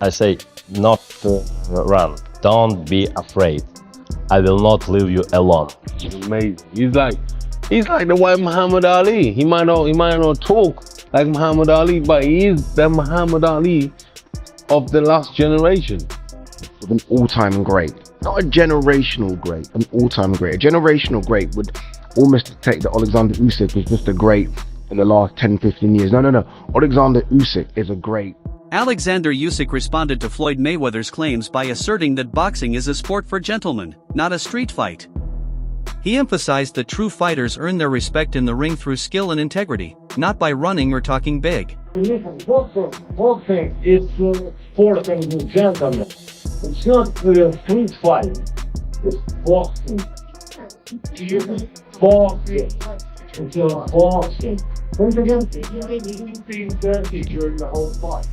I say not to run. Don't be afraid. I will not leave you alone. He's amazing. He's like the white Muhammad Ali. He might not talk like Muhammad Ali, but he is the Muhammad Ali of the last generation. An all-time great, not a generational great, an all-time great. A generational great would almost take that Oleksandr Usyk was just a great in the last 10-15 years. No. Oleksandr Usyk is a great. Oleksandr Usyk responded to Floyd Mayweather's claims by asserting that boxing is a sport for gentlemen, not a street fight. He emphasized that true fighters earn their respect in the ring through skill and integrity, not by running or talking big. Listen, boxing is sporting with gentlemen. It's not street fight. It's boxing. Boxing. It's boxing. Once again, being dirty during the whole fight.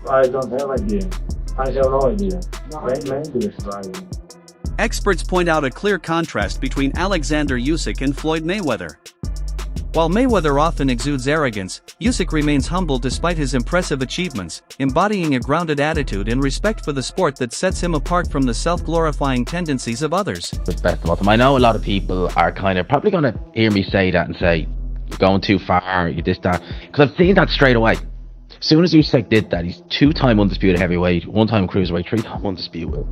I don't have idea. I have no idea. Maybe it's right. Experts point out a clear contrast between Oleksandr Usyk and Floyd Mayweather. While Mayweather often exudes arrogance, Usyk remains humble despite his impressive achievements, embodying a grounded attitude and respect for the sport that sets him apart from the self-glorifying tendencies of others. The best of all time. I know a lot of people are kind of probably going to hear me say that and say, you're going too far, you this, that, because I've seen that straight away. As soon as Usyk did that, he's 2-time undisputed heavyweight, 1-time cruiserweight, 3-time undisputed.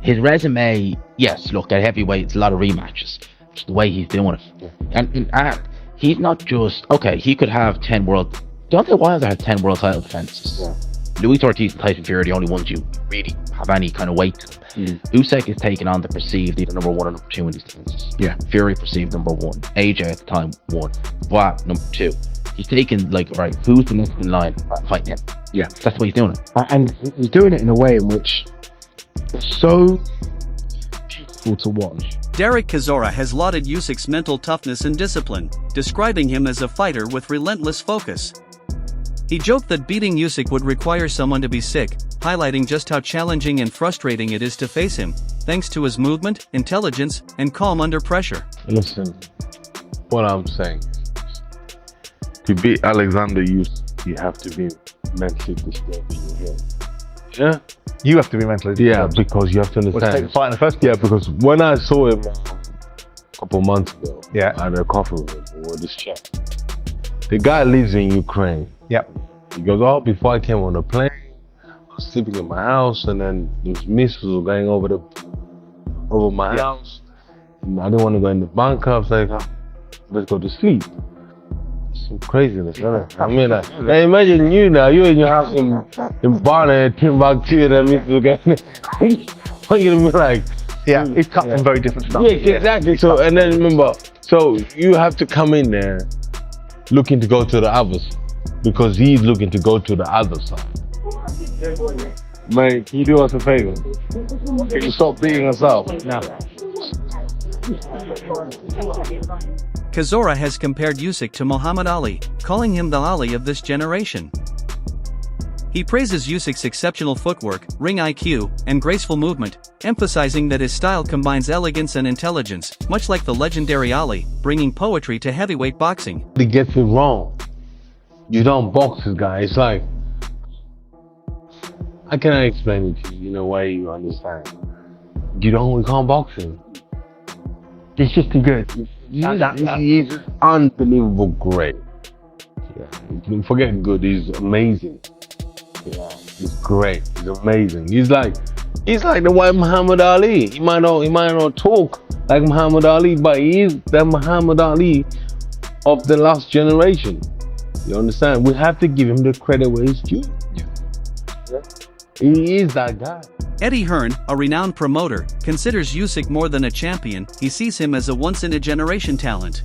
His resume, yes, look, at heavyweight, it's a lot of rematches. It's the way he's doing it. And he's not just, okay, he could have 10 world, Deontay Wilder had 10 world title defenses. Yeah. Luis Ortiz and Tyson Fury are the only ones you really have any kind of weight to them. Usyk is taking on the perceived either number 1 or number 2 in these defenses. Yeah. Fury perceived number 1. AJ at the time 1. Dubois number 2. He's taking, like, right, who's the next in line fighting him? Yeah. That's the way he's doing it. And he's doing it in a way in which it's so beautiful to watch. Derek Chisora has lauded Usyk's mental toughness and discipline, describing him as a fighter with relentless focus. He joked that beating Usyk would require someone to be sick, highlighting just how challenging and frustrating it is to face him, thanks to his movement, intelligence, and calm under pressure. Listen, what I'm saying is, to beat Oleksandr Usyk, you have to be mentally disturbed in your head. Yeah? You have to be mentally disturbed. Yeah, because you have to understand. Well, to take the fight in the first place. Yeah, because when I saw him a couple months ago, yeah, I had a coffee with him or this chat. The guy lives in Ukraine. Yep. He goes, oh, before I came on the plane, I was sleeping in my house, and then those missiles were going over my house. And I didn't want to go in the bunker. I was like, oh, let's go to sleep. Some craziness, isn't it? I mean, like, hey, imagine you now, you're in your house in Barna, Timbuktu, and then missiles going. What are you gonna be like? Yeah, it's cut from very different stuff. Yeah, exactly. So, and then remember, so you have to come in there looking to go to the others, because he's looking to go to the other side. Mate, can you do us a favor? Can you stop beating us up? No. Chisora has compared Usyk to Muhammad Ali, calling him the Ali of this generation. He praises Usyk's exceptional footwork, ring IQ, and graceful movement, emphasizing that his style combines elegance and intelligence, much like the legendary Ali, bringing poetry to heavyweight boxing. He gets it wrong. You don't box this guy. It's like, I cannot explain it to you in a way you understand. We can't box him. He's just too good. He's unbelievable great. Yeah, forget good, he's amazing. Yeah, he's great, he's amazing. He's like the white Muhammad Ali. He might not talk like Muhammad Ali, but he is the Muhammad Ali of the last generation. You understand? We have to give him the credit where it's due. Yeah. He is that guy. Eddie Hearn, a renowned promoter, considers Usyk more than a champion. He sees him as a once-in-a-generation talent.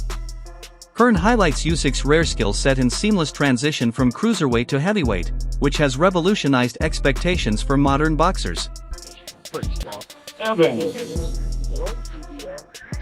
Hearn highlights Usyk's rare skill set and seamless transition from cruiserweight to heavyweight, which has revolutionized expectations for modern boxers.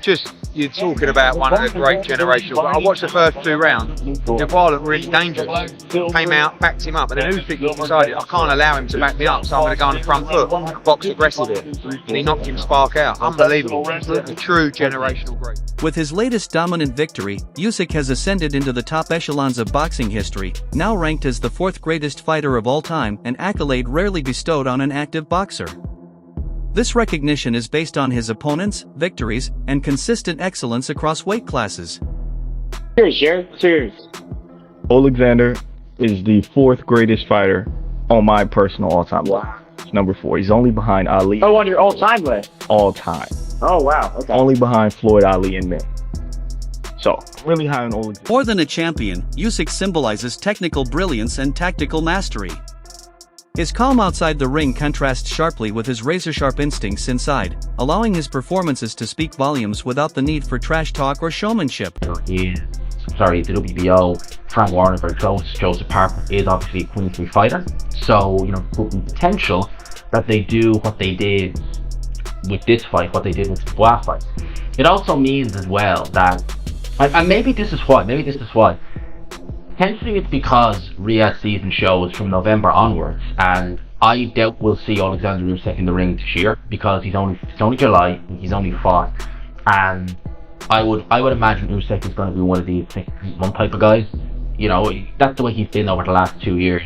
just you're talking about one of the great generations. I watched the first 2 rounds. Dubois looked really dangerous. Came out, backed him up, and then Usyk decided I can't allow him to back me up, so I'm going to go on the front foot, box aggressive here, and he knocked him spark out. Unbelievable. A true generational great. With his latest dominant victory, Usyk has ascended into the top echelons of boxing history, now ranked as the 4th greatest fighter of all time, an accolade rarely bestowed on an active boxer. This recognition is based on his opponents, victories, and consistent excellence across weight classes. Cheers. Oleksandr is the 4th greatest fighter on my personal all-time list. It's number 4. He's only behind Ali. Oh, on your all-time list? All time. Oh, wow. Okay. Only behind Floyd, Ali, and men. So, really high on Oleksandr. More than a champion, Usyk symbolizes technical brilliance and tactical mastery. His calm outside the ring contrasts sharply with his razor-sharp instincts inside, allowing his performances to speak volumes without the need for trash talk or showmanship. The WBO, Frank Warren, very close. Joseph Parker is obviously a Queensbury fighter, so there could be potential that they do what they did with this fight, what they did with the Dubois fight. It also means as well that, and maybe this is why. Potentially it's because Riyadh's season shows from November onwards, and I doubt we'll see Oleksandr Usyk in the ring this year because it's only July, he's only fought, and I would imagine Usyk is going to be one of these 6-month type of guys. That's the way he's been over the last 2 years.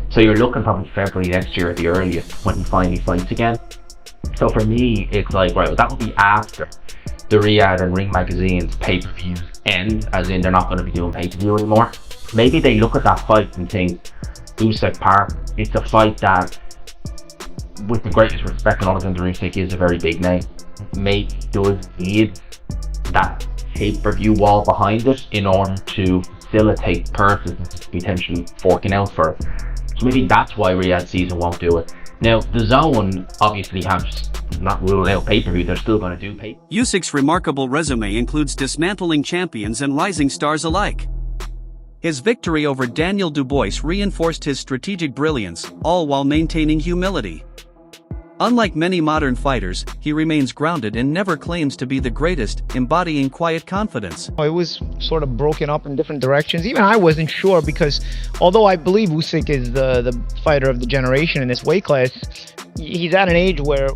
So you're looking probably February next year at the earliest when he finally fights again. So for me, it's like, right, well, that will be after the Riyadh and Ring Magazine's pay-per-views end, as in they're not going to be doing pay-per-view anymore. Maybe they look at that fight and think, Usyk Park, it's a fight that, with the greatest respect, Oleksandr Usyk is a very big name. Maybe does need that pay-per-view wall behind it in order to facilitate purses potentially forking out for it. So maybe that's why Riyadh season won't do it. Now, the Zone obviously has not ruled out pay-per-view, they're still going to do pay-per-view. Usyk's remarkable resume includes dismantling champions and rising stars alike. His victory over Daniel Dubois reinforced his strategic brilliance, all while maintaining humility. Unlike many modern fighters, he remains grounded and never claims to be the greatest, embodying quiet confidence. It was sort of broken up in different directions. Even I wasn't sure, because although I believe Usyk is the fighter of the generation in this weight class, he's at an age where,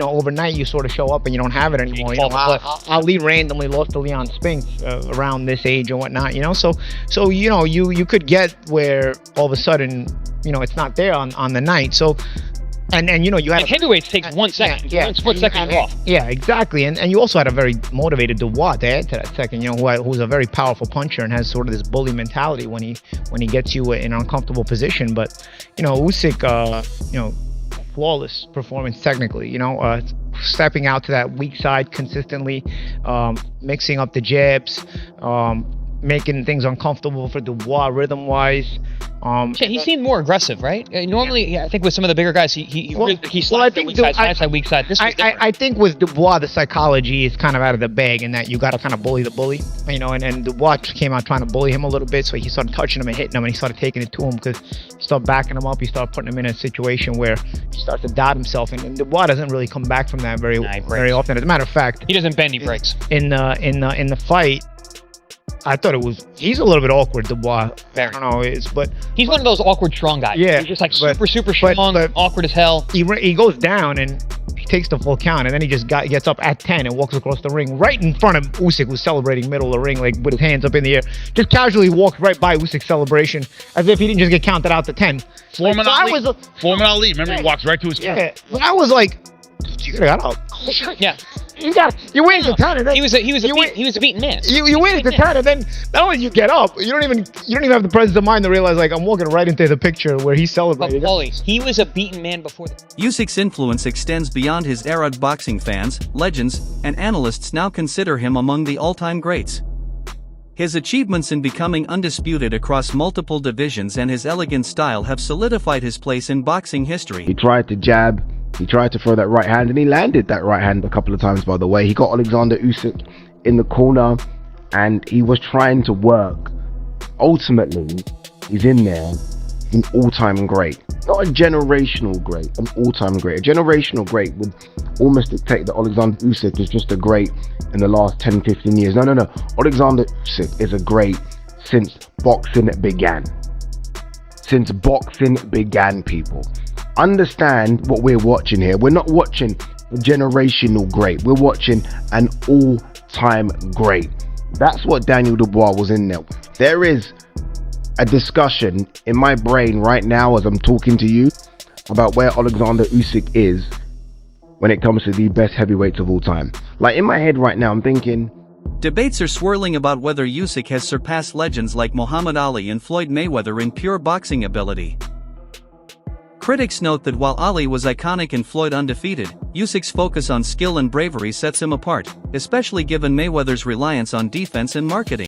overnight you sort of show up and you don't have it anymore. Ali randomly lost to Leon Spinks around this age and whatnot, So you could get where all of a sudden, it's not there on the night. So, and you had heavyweights takes 1 second. Yeah, 1 split second off. Yeah, exactly. And you also had a very motivated Dubois to add to that second, who's a very powerful puncher and has sort of this bully mentality when he gets you in an uncomfortable position. But Usyk, flawless performance technically, stepping out to that weak side consistently, mixing up the jabs, making things uncomfortable for Dubois rhythm-wise. He seemed more aggressive, right? Normally, I think with some of the bigger guys, he slapped the weak side, weak side. This was I think with Dubois, the psychology is kind of out of the bag in that you got to kind of bully the bully, and Dubois came out trying to bully him a little bit, so he started touching him and hitting him, and he started taking it to him because he started backing him up, he started putting him in a situation where he starts to doubt himself, and Dubois doesn't really come back from that very often. As a matter of fact, he doesn't bend, he breaks. In the fight, I thought he's a little bit awkward, Dubois. I don't know, but he's one of those awkward strong guys. Yeah, he's just like super strong, awkward as hell. He goes down and he takes the full count, and then he just gets up at 10 and walks across the ring right in front of Usyk, who's celebrating middle of the ring, like with his hands up in the air. Just casually walked right by Usyk's celebration as if he didn't just get counted out to 10. Foreman Ali, remember he walks right to his count. Yeah, but I was like, you got up. Yeah. You win the 10, and then he was a beaten man. You win the 10, and then not only you get up, you don't even have the presence of mind to realize, like, I'm walking right into the picture where he's celebrating. He was a beaten man before that. Usyk's influence extends beyond his era. Boxing fans, legends, and analysts now consider him among the all-time greats. His achievements in becoming undisputed across multiple divisions and his elegant style have solidified his place in boxing history. He tried to jab. He tried to throw that right hand, and he landed that right hand a couple of times, by the way. He got Oleksandr Usyk in the corner, and he was trying to work. Ultimately, he's in there. an all-time great. Not a generational great, an all-time great. A generational great would almost dictate that Oleksandr Usyk is just a great in the last 10, 15 years. No. Oleksandr Usyk is a great since boxing began. Since boxing began, people. Understand what we're watching here. We're not watching a generational great. We're watching an all-time great. That's what Daniel Dubois was in there. There is a discussion in my brain right now as I'm talking to you about where Oleksandr Usyk is when it comes to the best heavyweights of all time. Like in my head right now, I'm thinking... Debates are swirling about whether Usyk has surpassed legends like Muhammad Ali and Floyd Mayweather in pure boxing ability. Critics note that while Ali was iconic and Floyd undefeated, Usyk's focus on skill and bravery sets him apart, especially given Mayweather's reliance on defense and marketing.